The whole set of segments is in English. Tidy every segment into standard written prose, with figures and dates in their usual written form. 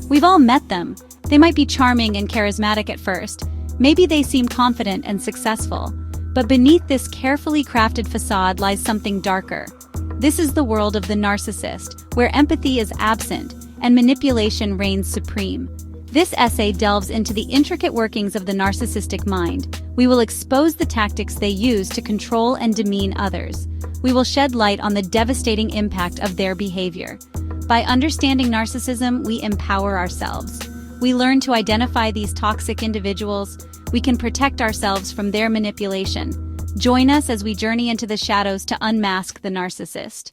We've all met them. They might be charming and charismatic at first. Maybe they seem confident and successful. But beneath this carefully crafted facade lies something darker. This is the world of the narcissist, where empathy is absent and manipulation reigns supreme. This essay delves into the intricate workings of the narcissistic mind. We will expose the tactics they use to control and demean others. We will shed light on the devastating impact of their behavior. By understanding narcissism, we empower ourselves. We learn to identify these toxic individuals. We can protect ourselves from their manipulation. Join us as we journey into the shadows to unmask the narcissist.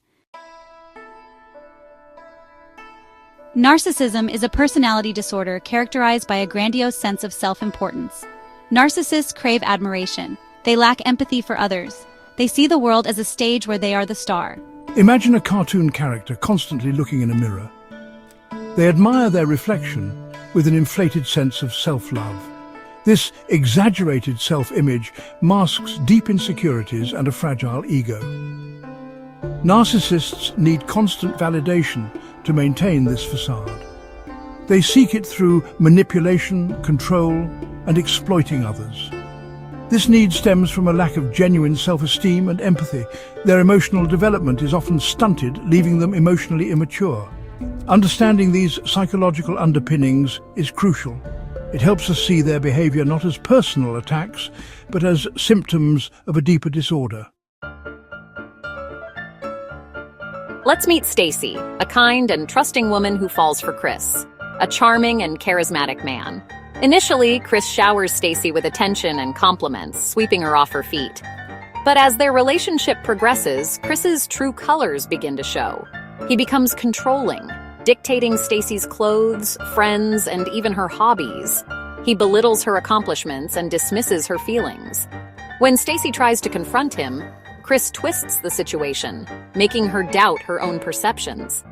Narcissism is a personality disorder characterized by a grandiose sense of self-importance. Narcissists crave admiration. They lack empathy for others. They see the world as a stage where they are the star. Imagine a cartoon character constantly looking in a mirror. They admire their reflection with an inflated sense of self-love. This exaggerated self-image masks deep insecurities and a fragile ego. Narcissists need constant validation to maintain this facade. They seek it through manipulation, control, and exploiting others. This need stems from a lack of genuine self-esteem and empathy. Their emotional development is often stunted, leaving them emotionally immature. Understanding these psychological underpinnings is crucial. It helps us see their behavior not as personal attacks, but as symptoms of a deeper disorder. Let's meet Stacy, a kind and trusting woman who falls for Chris, a charming and charismatic man. Initially, Chris showers Stacy with attention and compliments, sweeping her off her feet. But as their relationship progresses, Chris's true colors begin to show. He becomes controlling, dictating Stacy's clothes, friends, and even her hobbies. He belittles her accomplishments and dismisses her feelings. When Stacy tries to confront him, Chris twists the situation, making her doubt her own perceptions.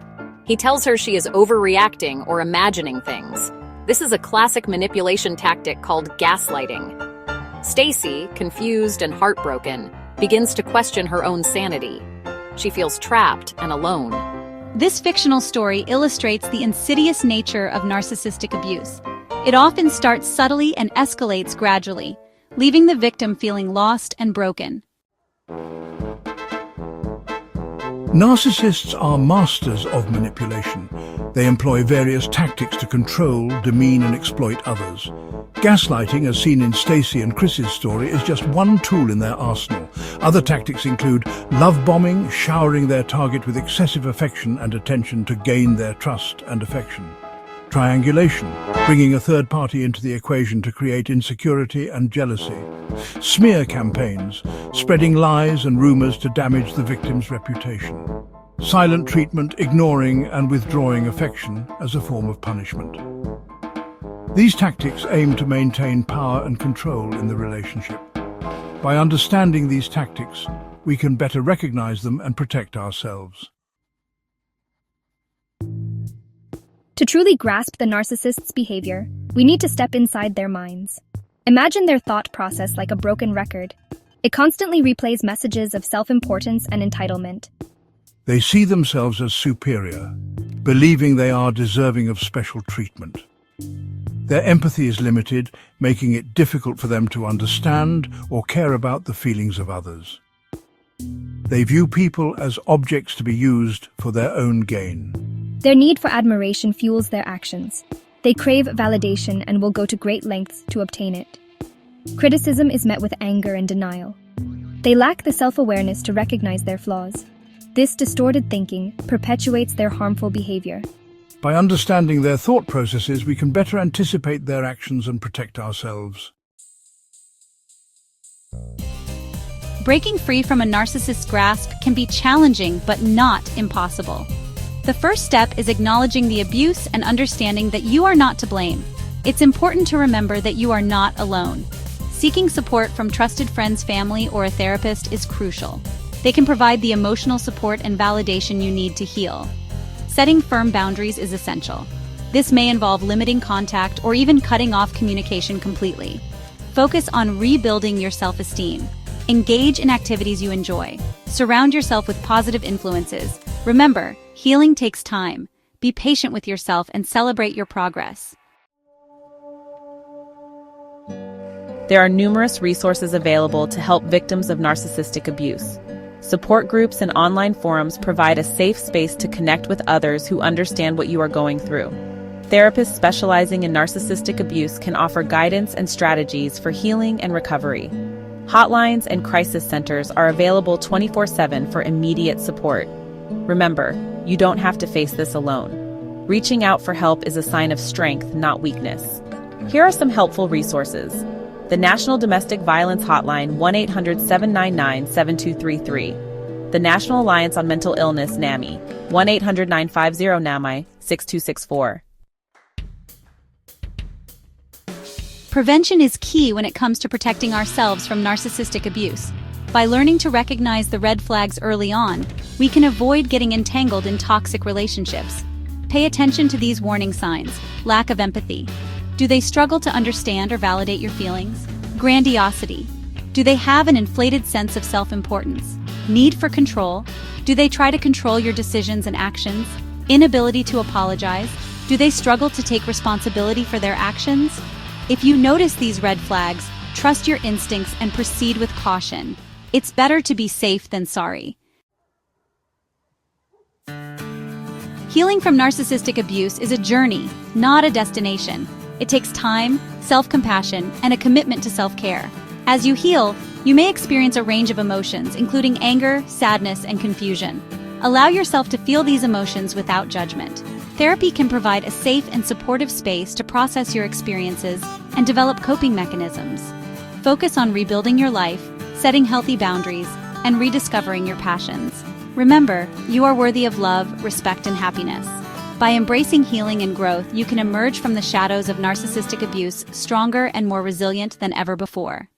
He tells her she is overreacting or imagining things. This is a classic manipulation tactic called gaslighting. Stacy, confused and heartbroken, begins to question her own sanity. She feels trapped and alone. This fictional story illustrates the insidious nature of narcissistic abuse. It often starts subtly and escalates gradually, leaving the victim feeling lost and broken. Narcissists are masters of manipulation. They employ various tactics to control, demean, and exploit others. Gaslighting, as seen in Stacy and Chris's story, is just one tool in their arsenal. Other tactics include love bombing, showering their target with excessive affection and attention to gain their trust and affection. Triangulation, bringing a third party into the equation to create insecurity and jealousy. Smear campaigns, spreading lies and rumors to damage the victim's reputation. Silent treatment, ignoring and withdrawing affection as a form of punishment. These tactics aim to maintain power and control in the relationship. By understanding these tactics, we can better recognize them and protect ourselves. To truly grasp the narcissist's behavior, we need to step inside their minds. Imagine their thought process like a broken record. It constantly replays messages of self-importance and entitlement. They see themselves as superior, believing they are deserving of special treatment. Their empathy is limited, making it difficult for them to understand or care about the feelings of others. They view people as objects to be used for their own gain. Their need for admiration fuels their actions. They crave validation and will go to great lengths to obtain it. Criticism is met with anger and denial. They lack the self-awareness to recognize their flaws. This distorted thinking perpetuates their harmful behavior. By understanding their thought processes, we can better anticipate their actions and protect ourselves. Breaking free from a narcissist's grasp can be challenging but not impossible. The first step is acknowledging the abuse and understanding that you are not to blame. It's important to remember that you are not alone. Seeking support from trusted friends, family, or a therapist is crucial. They can provide the emotional support and validation you need to heal. Setting firm boundaries is essential. This may involve limiting contact or even cutting off communication completely. Focus on rebuilding your self-esteem. Engage in activities you enjoy. Surround yourself with positive influences. Remember, healing takes time. Be patient with yourself and celebrate your progress. There are numerous resources available to help victims of narcissistic abuse. Support groups and online forums provide a safe space to connect with others who understand what you are going through. Therapists specializing in narcissistic abuse can offer guidance and strategies for healing and recovery. Hotlines and crisis centers are available 24/7 for immediate support. Remember, you don't have to face this alone. Reaching out for help is a sign of strength, not weakness. Here are some helpful resources. The National Domestic Violence Hotline 1-800-799-7233. The National Alliance on Mental Illness NAMI 1-800-950-NAMI 6264. Prevention is key when it comes to protecting ourselves from narcissistic abuse. By learning to recognize the red flags early on, we can avoid getting entangled in toxic relationships. Pay attention to these warning signs. Lack of empathy. Do they struggle to understand or validate your feelings? Grandiosity. Do they have an inflated sense of self-importance? Need for control. Do they try to control your decisions and actions? Inability to apologize. Do they struggle to take responsibility for their actions? If you notice these red flags, trust your instincts and proceed with caution. It's better to be safe than sorry. Healing from narcissistic abuse is a journey, not a destination. It takes time, self-compassion, and a commitment to self-care. As you heal, you may experience a range of emotions, including anger, sadness, and confusion. Allow yourself to feel these emotions without judgment. Therapy can provide a safe and supportive space to process your experiences and develop coping mechanisms. Focus on rebuilding your life, setting healthy boundaries, and rediscovering your passions. Remember, you are worthy of love, respect, and happiness. By embracing healing and growth, you can emerge from the shadows of narcissistic abuse stronger and more resilient than ever before.